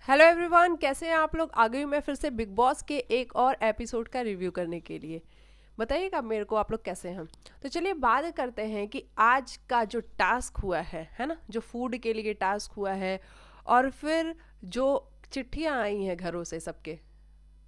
Hello everyone, कैसे हैं आप लोग। आ गई हूँ मैं फिर से बिग बॉस के एक और एपिसोड का रिव्यू करने के लिए। बताइएगा मेरे को आप लोग कैसे हैं। तो चलिए बात करते हैं कि आज का जो टास्क हुआ है ना, जो फूड के लिए टास्क हुआ है और फिर जो चिट्ठियाँ आई हैं घरों से सबके।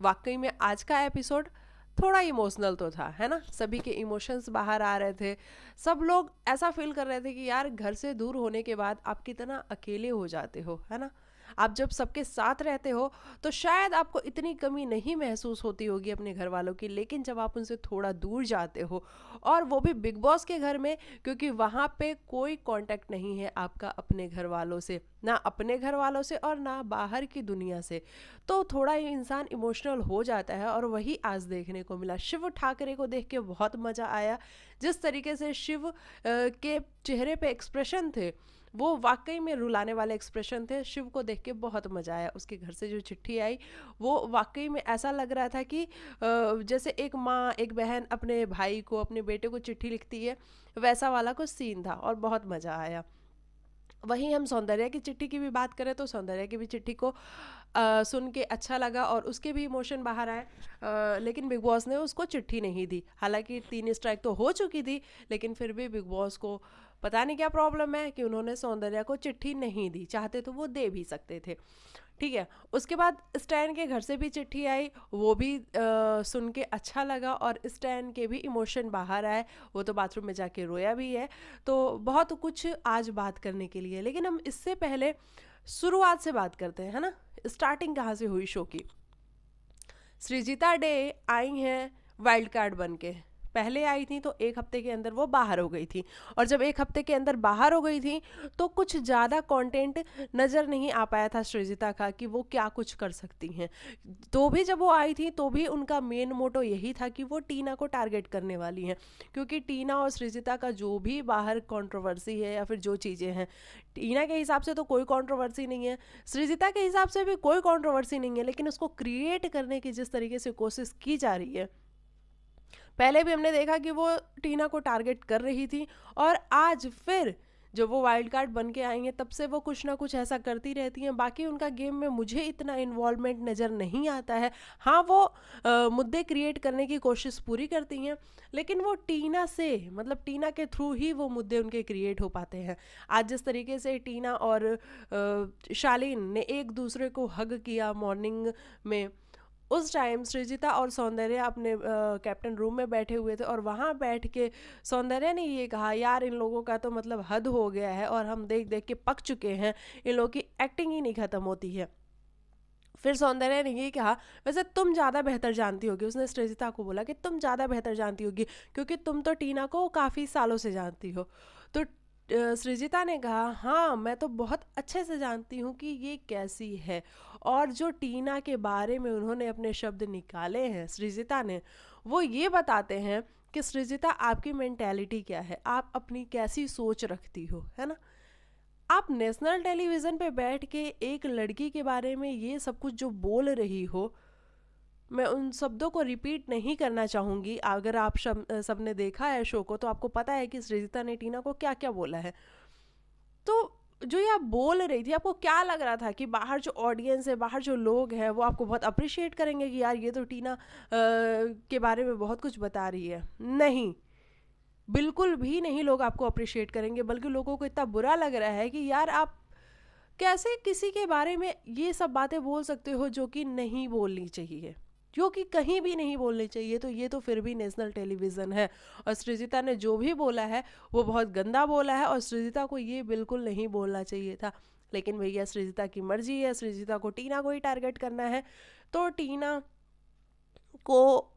वाकई में आज का एपिसोड थोड़ा इमोशनल तो था, है ना। सभी के इमोशंस बाहर आ रहे थे। सब लोग ऐसा फील कर रहे थे कि यार घर से दूर होने के बाद आप कितना अकेले हो जाते हो, है ना। आप जब सबके साथ रहते हो तो शायद आपको इतनी कमी नहीं महसूस होती होगी अपने घर वालों की, लेकिन जब आप उनसे थोड़ा दूर जाते हो और वो भी बिग बॉस के घर में, क्योंकि वहाँ पे कोई कांटेक्ट नहीं है आपका अपने घर वालों से, ना अपने घर वालों से और ना बाहर की दुनिया से, तो थोड़ा ही इंसान इमोशनल हो जाता है। और वही आज देखने को मिला। शिव ठाकरे को देख के बहुत मज़ा आया। जिस तरीके से शिव के चेहरे पे एक्सप्रेशन थे वो वाकई में रुलाने वाले एक्सप्रेशन थे। शिव को देख के बहुत मज़ा आया। उसके घर से जो चिट्ठी आई वो वाकई में ऐसा लग रहा था कि जैसे एक माँ एक बहन अपने भाई को अपने बेटे को चिट्ठी लिखती है, वैसा वाला कुछ सीन था और बहुत मज़ा आया। वहीं हम सौंदर्या की चिट्ठी की भी बात करें तो सौंदर्या की भी चिट्ठी को सुन के अच्छा लगा और उसके भी इमोशन बाहर आए। लेकिन बिग बॉस ने उसको चिट्ठी नहीं दी। हालांकि 3 स्ट्राइक तो हो चुकी थी, लेकिन फिर भी बिग बॉस को पता नहीं क्या प्रॉब्लम है कि उन्होंने सौंदर्या को चिट्ठी नहीं दी। चाहते तो वो दे भी सकते थे। ठीक है। उसके बाद स्टैन के घर से भी चिट्ठी आई, वो भी सुन के अच्छा लगा और स्टैन के भी इमोशन बाहर आए। वो तो बाथरूम में जाके रोया भी है। तो बहुत कुछ आज बात करने के लिए, लेकिन हम इससे पहले शुरुआत से बात करते हैं, है ना। स्टार्टिंग कहाँ से हुई शो की। सृजिता डे आई हैं वाइल्ड कार्ड बन के। पहले आई थी तो 1 हफ्ते के अंदर वो बाहर हो गई थी, और जब 1 हफ्ते के अंदर बाहर हो गई थी तो कुछ ज़्यादा कंटेंट नज़र नहीं आ पाया था सृजिता का कि वो क्या कुछ कर सकती हैं। तो भी जब वो आई थी तो भी उनका मेन मोटो यही था कि वो टीना को टारगेट करने वाली हैं, क्योंकि टीना और सृजिता का जो भी बाहर कंट्रोवर्सी है या फिर जो चीज़ें हैं, टीना के हिसाब से तो कोई कंट्रोवर्सी नहीं है, सृजिता के हिसाब से भी कोई कंट्रोवर्सी नहीं है, लेकिन उसको क्रिएट करने की जिस तरीके से कोशिश की जा रही है। पहले भी हमने देखा कि वो टीना को टारगेट कर रही थी, और आज फिर जब वो वाइल्ड कार्ड बन के आई हैं तब से वो कुछ ना कुछ ऐसा करती रहती हैं। बाकी उनका गेम में मुझे इतना इन्वॉल्वमेंट नज़र नहीं आता है। हाँ, वो मुद्दे क्रिएट करने की कोशिश पूरी करती हैं, लेकिन वो टीना से, मतलब टीना के थ्रू ही वो मुद्दे उनके क्रिएट हो पाते हैं। आज जिस तरीके से टीना और शालीन ने एक दूसरे को हग किया मॉर्निंग में, उस टाइम सृजिता और सौंदर्य अपने कैप्टन रूम में बैठे हुए थे और वहाँ बैठ के सौंदर्य ने ये कहा, यार इन लोगों का तो मतलब हद हो गया है और हम देख देख के पक चुके हैं, इन लोगों की एक्टिंग ही नहीं ख़त्म होती है। फिर सौंदर्य ने ये कहा, वैसे तुम ज़्यादा बेहतर जानती होगी, उसने सृजिता को बोला कि तुम ज़्यादा बेहतर जानती होगी क्योंकि तुम तो टीना को काफ़ी सालों से जानती हो। तो सृजिता ने कहा, हाँ मैं तो बहुत अच्छे से जानती हूँ कि ये कैसी है। और जो टीना के बारे में उन्होंने अपने शब्द निकाले हैं सृजिता ने, वो ये बताते हैं कि सृजिता आपकी मेंटेलिटी क्या है, आप अपनी कैसी सोच रखती हो, है ना। आप नेशनल टेलीविज़न पे बैठ के एक लड़की के बारे में ये सब कुछ जो बोल रही हो, मैं उन शब्दों को रिपीट नहीं करना चाहूँगी। अगर आप सबने देखा है शो को तो आपको पता है कि सृजिता ने टीना को क्या क्या बोला है। तो जो ये आप बोल रही थी, आपको क्या लग रहा था कि बाहर जो ऑडियंस है, बाहर जो लोग हैं, वो आपको बहुत अप्रिशिएट करेंगे कि यार ये तो टीना के बारे में बहुत कुछ बता रही है? नहीं, बिल्कुल भी नहीं। लोग आपको अप्रिशिएट करेंगे, बल्कि लोगों को इतना बुरा लग रहा है कि यार आप कैसे किसी के बारे में ये सब बातें बोल सकते हो जो कि नहीं बोलनी चाहिए, जो कि कहीं भी नहीं बोलनी चाहिए। तो ये तो फिर भी नेशनल टेलीविज़न है, और सृजिता ने जो भी बोला है वो बहुत गंदा बोला है और सृजिता को ये बिल्कुल नहीं बोलना चाहिए था। लेकिन भैया सृजिता की मर्जी है, सृजिता को टीना को ही टारगेट करना है, तो टीना को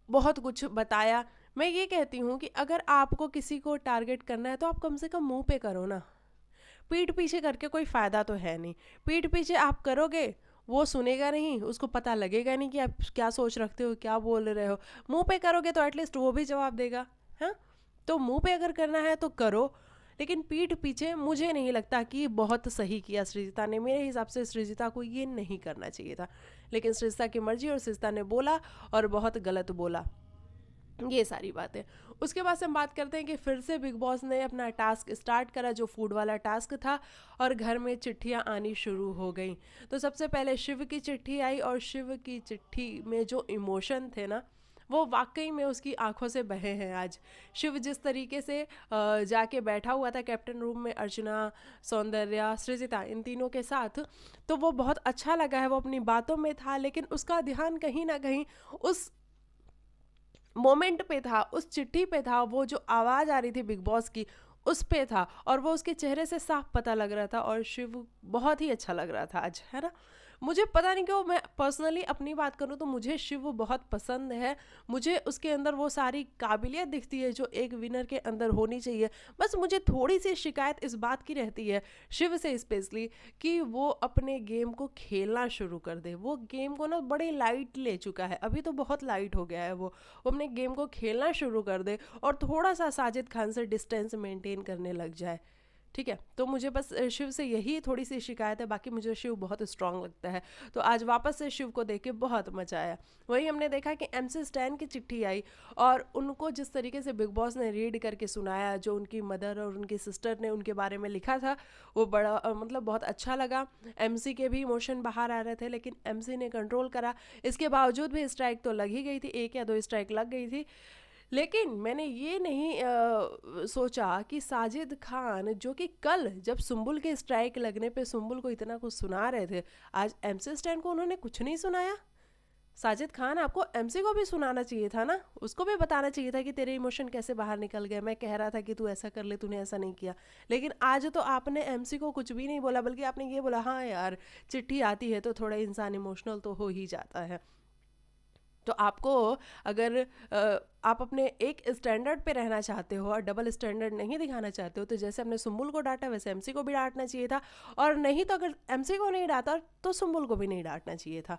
बहुत कुछ बताया। मैं ये कहती हूँ कि अगर आपको किसी को टारगेट करना है तो आप कम से कम मुंह पे करो ना। पीठ पीछे करके कोई फ़ायदा तो है नहीं। पीठ पीछे आप करोगे, वो सुनेगा नहीं, उसको पता लगेगा नहीं कि आप क्या सोच रखते हो, क्या बोल रहे हो। मुंह पे करोगे तो एटलीस्ट वो भी जवाब देगा। हाँ, तो मुंह पे अगर करना है तो करो, लेकिन पीठ पीछे मुझे नहीं लगता कि बहुत सही किया सृजिता ने। मेरे हिसाब से सृजिता को ये नहीं करना चाहिए था, लेकिन सृजिता की मर्जी और सृजिता ने बोला और बहुत गलत बोला। ये सारी बातें। उसके बाद से हम बात करते हैं कि फिर से बिग बॉस ने अपना टास्क स्टार्ट करा, जो फूड वाला टास्क था, और घर में चिट्ठियां आनी शुरू हो गई। तो सबसे पहले शिव की चिट्ठी आई, और शिव की चिट्ठी में जो इमोशन थे ना, वो वाकई में उसकी आंखों से बहे हैं आज। शिव जिस तरीके से जाके बैठा हुआ था कैप्टन रूम में अर्चना, सौंदर्या, सृजिता, इन तीनों के साथ, तो वो बहुत अच्छा लगा है। वो अपनी बातों में था, लेकिन उसका ध्यान कहीं ना कहीं उस मोमेंट पे था, उस चिट्ठी पे था, वो जो आवाज़ आ रही थी बिग बॉस की उस पे था, और वो उसके चेहरे से साफ पता लग रहा था। और शिव बहुत ही अच्छा लग रहा था आज, है ना। मुझे पता नहीं क्यों, मैं पर्सनली अपनी बात करूँ तो मुझे शिव बहुत पसंद है। मुझे उसके अंदर वो सारी काबिलियत दिखती है जो एक विनर के अंदर होनी चाहिए। बस मुझे थोड़ी सी शिकायत इस बात की रहती है शिव से स्पेशली, कि वो अपने गेम को खेलना शुरू कर दे। वो गेम को ना बड़े लाइट ले चुका है, अभी तो बहुत लाइट हो गया है। वो अपने गेम को खेलना शुरू कर दे, और थोड़ा सा साजिद खान से डिस्टेंस मेंटेन करने लग जाए। ठीक है, तो मुझे बस शिव से यही थोड़ी सी शिकायत है। बाकी मुझे शिव बहुत स्ट्रांग लगता है। तो आज वापस से शिव को देख के बहुत मजा आया। वही हमने देखा कि MC स्टैन की चिट्ठी आई, और उनको जिस तरीके से बिग बॉस ने रीड करके सुनाया, जो उनकी मदर और उनकी सिस्टर ने उनके बारे में लिखा था, वो बड़ा मतलब बहुत अच्छा लगा। MC के भी इमोशन बाहर आ रहे थे, लेकिन MC ने कंट्रोल करा। इसके बावजूद भी स्ट्राइक तो लग ही गई थी, 1 या 2 स्ट्राइक लग गई थी। लेकिन मैंने ये नहीं सोचा कि साजिद खान, जो कि कल जब सुम्बुल के स्ट्राइक लगने पे सुम्बुल को इतना कुछ सुना रहे थे, आज MC स्टैन को उन्होंने कुछ नहीं सुनाया। साजिद खान, आपको MC को भी सुनाना चाहिए था ना, उसको भी बताना चाहिए था कि तेरे इमोशन कैसे बाहर निकल गए। मैं कह रहा था कि तू ऐसा कर ले, तूने ऐसा नहीं किया। लेकिन आज तो आपने MC को कुछ भी नहीं बोला, बल्कि आपने ये बोला, हाँ यार चिट्ठी आती है तो थोड़ा इंसान इमोशनल तो हो ही जाता है। तो आपको, अगर आप अपने एक स्टैंडर्ड पे रहना चाहते हो और डबल स्टैंडर्ड नहीं दिखाना चाहते हो, तो जैसे हमने सुम्बुल को डांटा वैसे MC को भी डांटना चाहिए था। और नहीं तो अगर MC को नहीं डांटा तो सुम्बुल को भी नहीं डांटना चाहिए था।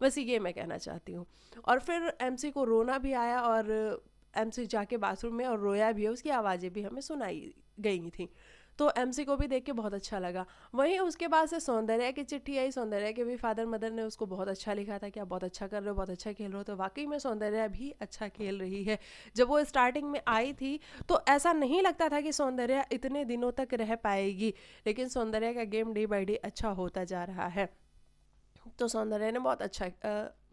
बस ये मैं कहना चाहती हूँ। और फिर MC को रोना भी आया, और MC जाके बाथरूम में और रोया भी है, उसकी आवाज़ें भी हमें सुनाई गई थी। तो MC को भी देख के बहुत अच्छा लगा। वहीं उसके बाद से सौंदर्या की चिट्ठी आई। सौंदर्या के भी फादर मदर ने उसको बहुत अच्छा लिखा था कि आप बहुत अच्छा कर रहे हो, बहुत अच्छा खेल रहे हो। तो वाकई में सौंदर्या भी अच्छा खेल रही है। जब वो स्टार्टिंग में आई थी तो ऐसा नहीं लगता था कि सौंदर्या इतने दिनों तक रह पाएगी, लेकिन सौंदर्या का गेम डे बाई डे अच्छा होता जा रहा है। तो सौंदर्या ने बहुत अच्छा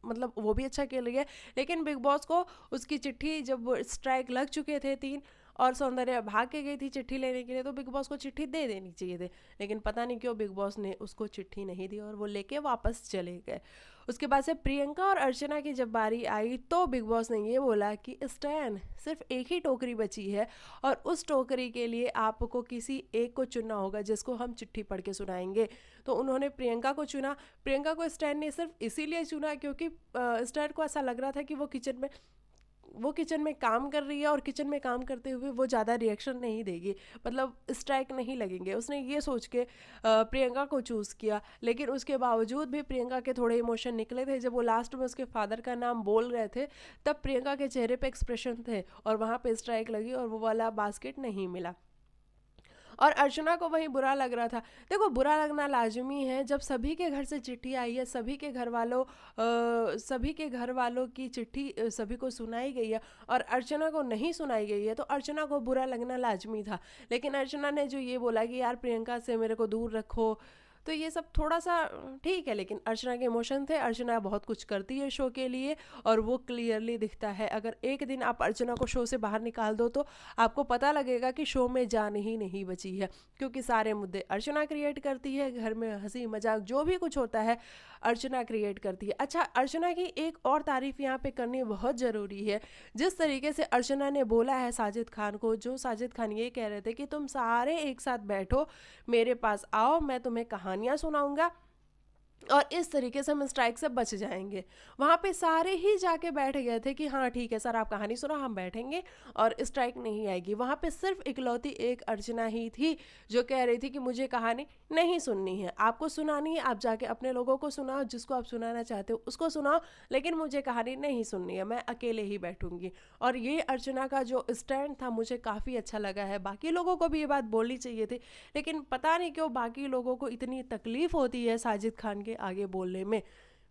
मतलब वो भी अच्छा खेल रही है। लेकिन बिग बॉस को उसकी चिट्ठी, जब स्ट्राइक लग चुके थे 3, और सौंदर्या भाग के गई थी चिट्ठी लेने के लिए, तो बिग बॉस को चिट्ठी दे देनी चाहिए थी। लेकिन पता नहीं क्यों बिग बॉस ने उसको चिट्ठी नहीं दी, और वो लेके वापस चले गए। उसके बाद से प्रियंका और अर्चना की जब बारी आई, तो बिग बॉस ने ये बोला कि स्टैन, सिर्फ एक ही टोकरी बची है, और उस टोकरी के लिए आपको किसी एक को चुनना होगा जिसको हम चिट्ठी पढ़ के सुनाएंगे। तो उन्होंने प्रियंका को चुना। प्रियंका को स्टैन ने सिर्फ इसीलिए चुना क्योंकि स्टैन को ऐसा लग रहा था कि वो किचन में काम कर रही है, और किचन में काम करते हुए वो ज़्यादा रिएक्शन नहीं देगी, मतलब स्ट्राइक नहीं लगेंगे। उसने ये सोच के प्रियंका को चूज़ किया। लेकिन उसके बावजूद भी प्रियंका के थोड़े इमोशन निकले थे। जब वो लास्ट में उसके फादर का नाम बोल रहे थे, तब प्रियंका के चेहरे पे एक्सप्रेशन थे, और वहाँ पे स्ट्राइक लगी और वो वाला बास्केट नहीं मिला। और अर्चना को वही बुरा लग रहा था। देखो, बुरा लगना लाजमी है। जब सभी के घर से चिट्ठी आई है, सभी के घर वालों की चिट्ठी सभी को सुनाई गई है, और अर्चना को नहीं सुनाई गई है, तो अर्चना को बुरा लगना लाजमी था। लेकिन अर्चना ने जो ये बोला कि यार प्रियंका से मेरे को दूर रखो, तो ये सब थोड़ा सा ठीक है। लेकिन अर्चना के इमोशन थे। अर्चना बहुत कुछ करती है शो के लिए, और वो क्लियरली दिखता है। अगर एक दिन आप अर्चना को शो से बाहर निकाल दो, तो आपको पता लगेगा कि शो में जान ही नहीं बची है, क्योंकि सारे मुद्दे अर्चना क्रिएट करती है। घर में हंसी मजाक जो भी कुछ होता है, अर्चना क्रिएट करती है। अच्छा, अर्चना की एक और तारीफ यहाँ पे करनी बहुत ज़रूरी है। जिस तरीके से अर्चना ने बोला है साजिद खान को, जो साजिद खान ये कह रहे थे कि तुम सारे एक साथ बैठो, मेरे पास आओ, मैं तुम्हें कहानियाँ सुनाऊंगा, और इस तरीके से हम स्ट्राइक से बच जाएंगे। वहाँ पे सारे ही जाके बैठ गए थे कि हाँ ठीक है सर, आप कहानी सुना, हम बैठेंगे और स्ट्राइक नहीं आएगी। वहाँ पे सिर्फ इकलौती एक अर्चना ही थी जो कह रही थी कि मुझे कहानी नहीं सुननी है, आपको सुनानी है आप जाके अपने लोगों को सुनाओ, जिसको आप सुनाना चाहते हो उसको सुनाओ, लेकिन मुझे कहानी नहीं सुननी है, मैं अकेले ही बैठूंगी। और ये अर्चना का जो स्टैंड था मुझे काफ़ी अच्छा लगा है। बाकी लोगों को भी ये बात बोलनी चाहिए थी, लेकिन पता नहीं क्यों बाकी लोगों को इतनी तकलीफ होती है साजिद खान के आगे बोलने में।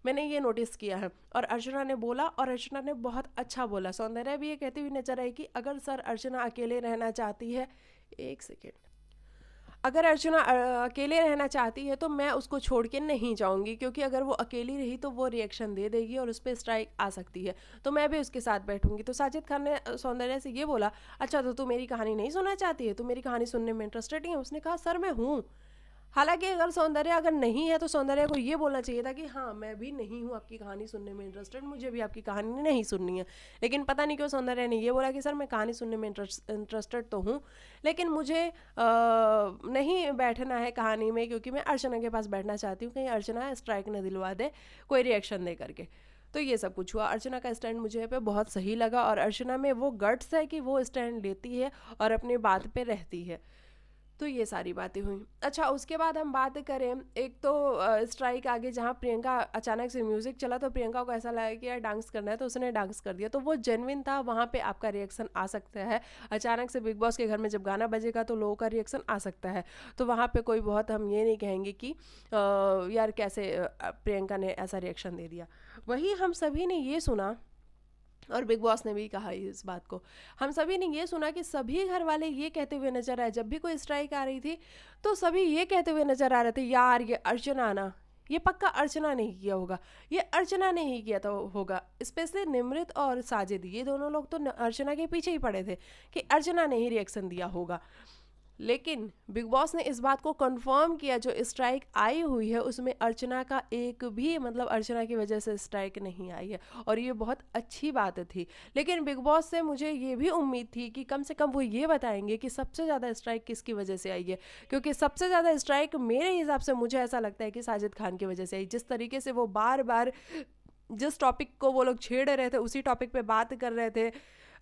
मैंने ये नोटिस किया है। और अर्चना ने बोला, और अर्चना ने बहुत अच्छा बोला। सौंदर्या भी ये कहती हुई नजर आई कि अगर सर अर्चना अकेले रहना चाहती है, एक सेकेंड, अगर अर्चना अकेले रहना चाहती है तो मैं उसको छोड़ के नहीं जाऊंगी, क्योंकि अगर वो अकेली रही तो वो रिएक्शन दे देगी और उस पर स्ट्राइक आ सकती है, तो मैं भी उसके साथ बैठूंगी। तो साजिद खान ने सौंदर्या से ये बोला, अच्छा तो तू मेरी कहानी नहीं सुनना चाहती है, तू मेरी कहानी सुनने में इंटरेस्टेड नहीं है? उसने कहा सर मैं हूँ। हालांकि अगर सौंदर्या अगर नहीं है तो सौंदर्या को ये बोलना चाहिए था कि हाँ मैं भी नहीं हूँ आपकी कहानी सुनने में इंटरेस्टेड, मुझे भी आपकी कहानी नहीं सुननी है। लेकिन पता नहीं क्यों सौंदर्या ने ये बोला कि सर मैं कहानी सुनने में इंटरेस्टेड तो हूँ, लेकिन मुझे नहीं बैठना है कहानी में, क्योंकि मैं अर्चना के पास बैठना चाहती हूँ, कहीं अर्चना स्ट्राइक न दिलवा दे कोई रिएक्शन दे करके। तो ये सब कुछ हुआ। अर्चना का स्टैंड मुझे यहाँ पे बहुत सही लगा, और अर्चना में वो गट्स है कि वो स्टैंड लेती है और अपनी बात पे रहती है। तो ये सारी बातें हुई। अच्छा, उसके बाद हम बात करें, एक तो स्ट्राइक आगे जहाँ प्रियंका अचानक से म्यूजिक चला तो प्रियंका को ऐसा लगा कि यार डांस करना है, तो उसने डांस कर दिया, तो वो जेन्युइन था। वहाँ पे आपका रिएक्शन आ सकता है। अचानक से बिग बॉस के घर में जब गाना बजेगा तो लोगों का रिएक्शन आ सकता है। तो वहाँ पे कोई बहुत हम ये नहीं कहेंगे कि यार कैसे प्रियंका ने ऐसा रिएक्शन दे दिया। वही हम सभी ने ये सुना, और बिग बॉस ने भी कहा इस बात को, हम सभी ने ये सुना कि सभी घर वाले ये कहते हुए नजर आए, जब भी कोई स्ट्राइक आ रही थी तो सभी ये कहते हुए नजर आ रहे थे, यार ये अर्चना ना, ये पक्का अर्चना ने ही किया होगा, ये अर्चना ने ही किया तो होगा। स्पेशली निमृत और साजिद, ये दोनों लोग तो अर्चना के पीछे ही पड़े थे कि अर्चना ने ही रिएक्शन दिया होगा। लेकिन बिग बॉस ने इस बात को कंफर्म किया, जो स्ट्राइक आई हुई है उसमें अर्चना का एक भी, मतलब अर्चना की वजह से स्ट्राइक नहीं आई है, और ये बहुत अच्छी बात थी। लेकिन बिग बॉस से मुझे ये भी उम्मीद थी कि कम से कम वो ये बताएंगे कि सबसे ज़्यादा स्ट्राइक किसकी वजह से आई है, क्योंकि सबसे ज़्यादा स्ट्राइक मेरे हिसाब से मुझे ऐसा लगता है कि साजिद खान की वजह से आई। जिस तरीके से वो बार बार जिस टॉपिक को वो लोग छेड़ रहे थे उसी टॉपिक पे बात कर रहे थे,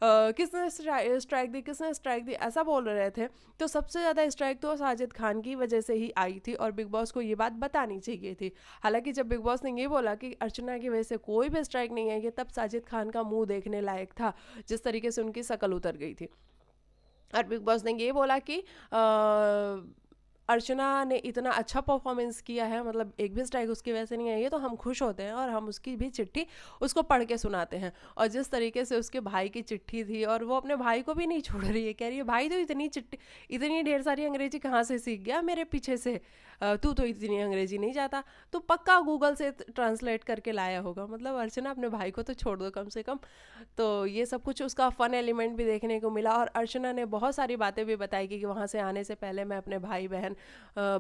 किसने स्ट्राइक दी, किसने स्ट्राइक दी, ऐसा बोल रहे थे। तो सबसे ज़्यादा स्ट्राइक तो साजिद खान की वजह से ही आई थी, और बिग बॉस को ये बात बतानी चाहिए थी। हालांकि जब बिग बॉस ने ये बोला कि अर्चना की वजह से कोई भी स्ट्राइक नहीं आई है, तब साजिद खान का मुंह देखने लायक था, जिस तरीके से उनकी शक्ल उतर गई थी। और बिग बॉस ने ये बोला कि अर्चना ने इतना अच्छा परफॉर्मेंस किया है, मतलब एक भी स्ट्राइक उसकी वजह से नहीं आई है, तो हम खुश होते हैं और हम उसकी भी चिट्ठी उसको पढ़ के सुनाते हैं। और जिस तरीके से उसके भाई की चिट्ठी थी, और वो अपने भाई को भी नहीं छोड़ रही है, कह रही है भाई तो इतनी चिट्ठी, इतनी ढेर सारी अंग्रेजी कहाँ से सीख गया मेरे पीछे से, तू तो इतनी अंग्रेजी नहीं जाता, तो पक्का गूगल से ट्रांसलेट करके लाया होगा। मतलब अर्चना अपने भाई को तो छोड़ दो कम से कम। तो ये सब कुछ उसका फन एलिमेंट भी देखने को मिला, और अर्चना ने बहुत सारी बातें भी बताई कि वहाँ से आने से पहले मैं अपने भाई बहन,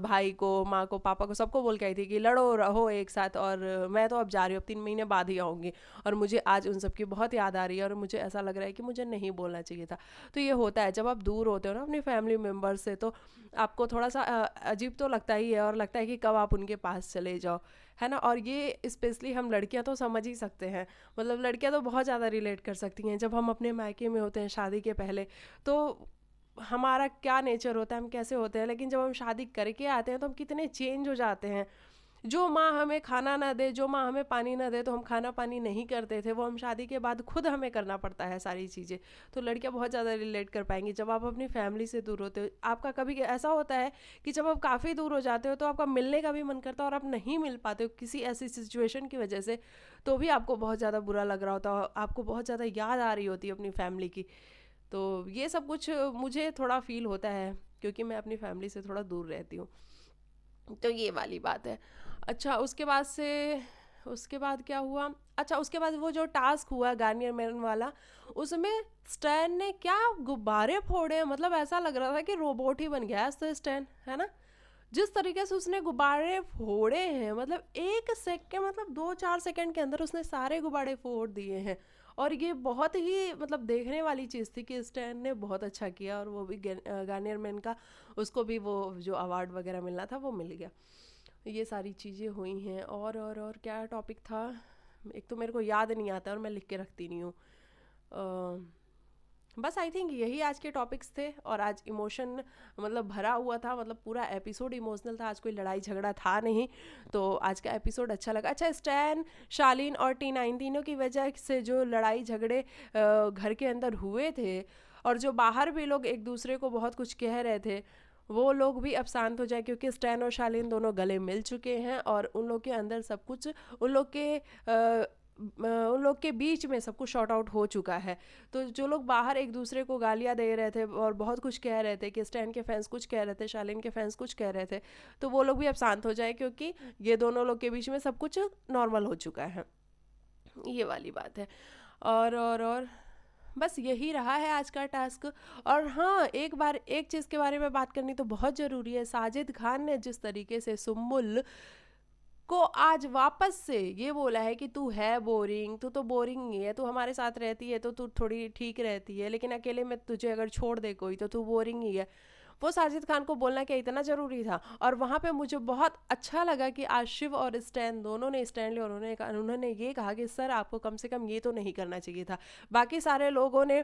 भाई को, माँ को, पापा को, सबको बोल के आई थी कि लड़ो रहो एक साथ, और मैं तो अब जा रही हूँ, अब 3 महीने बाद ही आऊँगी, और मुझे आज उन सब की बहुत याद आ रही है, और मुझे ऐसा लग रहा है कि मुझे नहीं बोलना चाहिए था। तो ये होता है जब आप दूर होते हो ना अपनी फैमिली मेम्बर से, तो आपको थोड़ा सा अजीब तो लगता ही है, और लगता है कि कब आप उनके पास चले जाओ, है ना। और ये स्पेशली हम लड़कियां तो समझ ही सकते हैं, मतलब लड़कियां तो बहुत ज़्यादा रिलेट कर सकती हैं। जब हम अपने मायके में होते हैं शादी के पहले, तो हमारा क्या नेचर होता है, हम कैसे होते हैं, लेकिन जब हम शादी करके आते हैं तो हम कितने चेंज हो जाते हैं। जो माँ हमें खाना ना दे, जो माँ हमें पानी ना दे, तो हम खाना पानी नहीं करते थे, वो हम शादी के बाद खुद हमें करना पड़ता है सारी चीज़ें। तो लड़कियां बहुत ज़्यादा रिलेट कर पाएंगी। जब आप अपनी फैमिली से दूर होते हो, आपका कभी ऐसा होता है कि जब आप काफ़ी दूर हो जाते हो तो आपका मिलने का भी मन करता है, और आप नहीं मिल पाते हो किसी ऐसी सिचुएशन की वजह से, तो भी आपको बहुत ज़्यादा बुरा लग रहा होता है, आपको बहुत ज़्यादा याद आ रही होती है अपनी फैमिली की। तो ये सब कुछ मुझे थोड़ा फील होता है, क्योंकि मैं अपनी फैमिली से थोड़ा दूर रहती हूँ। तो ये वाली बात है। अच्छा, उसके बाद क्या हुआ? अच्छा, उसके बाद वो जो टास्क हुआ गार्नियर मैन वाला, उसमें स्टैन ने क्या गुब्बारे फोड़े, मतलब ऐसा लग रहा था कि रोबोट ही बन गया है स्टैन, है ना। जिस तरीके से उसने गुब्बारे फोड़े हैं, मतलब 1 सेकंड, मतलब 2-4 सेकंड के अंदर उसने सारे गुब्बारे फोड़ दिए हैं। और ये बहुत ही मतलब देखने वाली चीज़ थी कि स्टैन ने बहुत अच्छा किया, और वो भी गार्नियर मैन का, उसको भी वो जो अवार्ड वगैरह मिलना था वो मिल गया। ये सारी चीज़ें हुई हैं। और क्या टॉपिक था, एक तो मेरे को याद नहीं आता और मैं लिख के रखती नहीं हूँ। बस आई थिंक यही आज के टॉपिक्स थे। और आज इमोशन मतलब भरा हुआ था, मतलब पूरा एपिसोड इमोशनल था, आज कोई लड़ाई झगड़ा था नहीं। तो आज का एपिसोड अच्छा लगा। अच्छा, स्टैन, शालीन और टीना, इन तीनों की वजह से जो लड़ाई झगड़े घर के अंदर हुए थे, और जो बाहर भी लोग एक दूसरे को बहुत कुछ कह रहे थे, वो लोग भी अब शांत हो जाए, क्योंकि स्टैन और शालीन दोनों गले मिल चुके हैं और उन लोग के अंदर सब कुछ, उन लोग के बीच में सब कुछ शॉर्ट आउट हो चुका है। तो जो लोग बाहर एक दूसरे को गालियां दे रहे थे और बहुत कुछ कह रहे थे, कि स्टैन के फैंस कुछ कह रहे थे, शालीन के फैंस कुछ कह रहे थे, तो वो लोग भी अब शांत हो जाए, क्योंकि ये दोनों लोग के बीच में सब कुछ नॉर्मल हो चुका है। ये वाली बात है। और बस यही रहा है आज का टास्क। और हाँ, एक चीज़ के बारे में बात करनी तो बहुत ज़रूरी है। साजिद खान ने जिस तरीके से सुम्बुल को आज वापस से ये बोला है कि तू है बोरिंग, तू तो बोरिंग ही है, तू हमारे साथ रहती है तो तू थोड़ी ठीक रहती है, लेकिन अकेले में तुझे अगर छोड़ दे कोई तो तू बोरिंग ही है। वो साजिद खान को बोलना क्या इतना ज़रूरी था? और वहाँ पे मुझे बहुत अच्छा लगा कि आज शिव और स्टैन दोनों ने स्टैंड लिया और उन्होंने ये कहा कि सर आपको कम से कम ये तो नहीं करना चाहिए था। बाकी सारे लोगों ने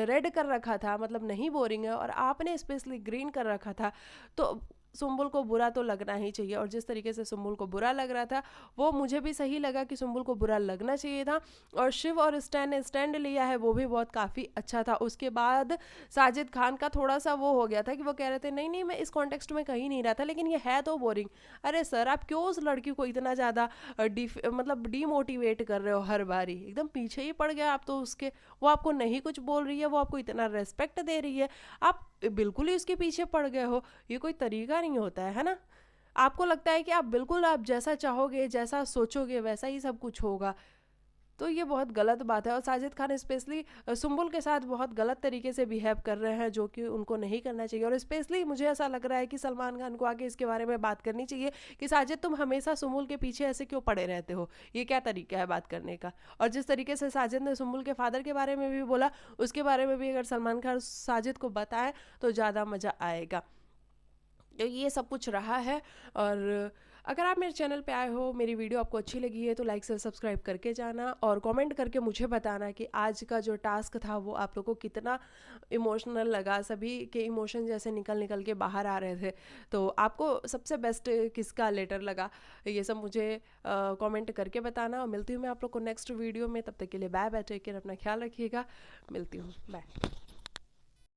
रेड कर रखा था, मतलब नहीं बोरिंग है, और आपने स्पेशली ग्रीन कर रखा था। तो सुम्बुल को बुरा तो लगना ही चाहिए, और जिस तरीके से सुम्बुल को बुरा लग रहा था वो मुझे भी सही लगा कि सुम्बुल को बुरा लगना चाहिए था। और शिव और स्टैन ने स्टैंड लिया है, वो भी बहुत काफ़ी अच्छा था। उसके बाद साजिद खान का थोड़ा सा वो हो गया था कि वो कह रहे थे नहीं नहीं मैं इस कॉन्टेक्स्ट में कहीं नहीं रहा था, लेकिन ये है तो बोरिंग। अरे सर, आप क्यों उस लड़की को इतना ज़्यादा मतलब डीमोटिवेट कर रहे हो? हर बारी एकदम पीछे ही पड़ गया आप तो उसके। वो आपको नहीं कुछ बोल रही है, वो आपको इतना रेस्पेक्ट दे रही है, आप बिल्कुल ही उसके पीछे पड़ गए हो। ये कोई तरीका नहीं होता है ना? आपको लगता है कि आप बिल्कुल आप जैसा चाहोगे, जैसा सोचोगे वैसा ही सब कुछ होगा, तो ये बहुत गलत बात है। और साजिद खान स्पेशली सुम्बुल के साथ बहुत गलत तरीके से बिहेव कर रहे हैं, जो कि उनको नहीं करना चाहिए। और स्पेशली मुझे ऐसा लग रहा है कि सलमान खान को आके इसके बारे में बात करनी चाहिए कि साजिद तुम हमेशा सुम्बुल के पीछे ऐसे क्यों पड़े रहते हो? ये क्या तरीका है बात करने का? और जिस तरीके से साजिद ने सुम्बुल के फादर के बारे में भी बोला, उसके बारे में भी अगर सलमान खान साजिद को बताए तो ज़्यादा मज़ा आएगा। तो ये सब कुछ रहा है। और अगर आप मेरे चैनल पे आए हो, मेरी वीडियो आपको अच्छी लगी है, तो लाइक से सब्सक्राइब करके जाना और कमेंट करके मुझे बताना कि आज का जो टास्क था वो आप लोगों को कितना इमोशनल लगा। सभी के इमोशन जैसे निकल निकल के बाहर आ रहे थे, तो आपको सबसे बेस्ट किसका लेटर लगा, ये सब मुझे कमेंट करके बताना। और मिलती हूँ मैं आप लोग को नेक्स्ट वीडियो में। तब तक के लिए बाय बाय, टेक केयर, अपना ख्याल रखिएगा। मिलती हूँ, बाय।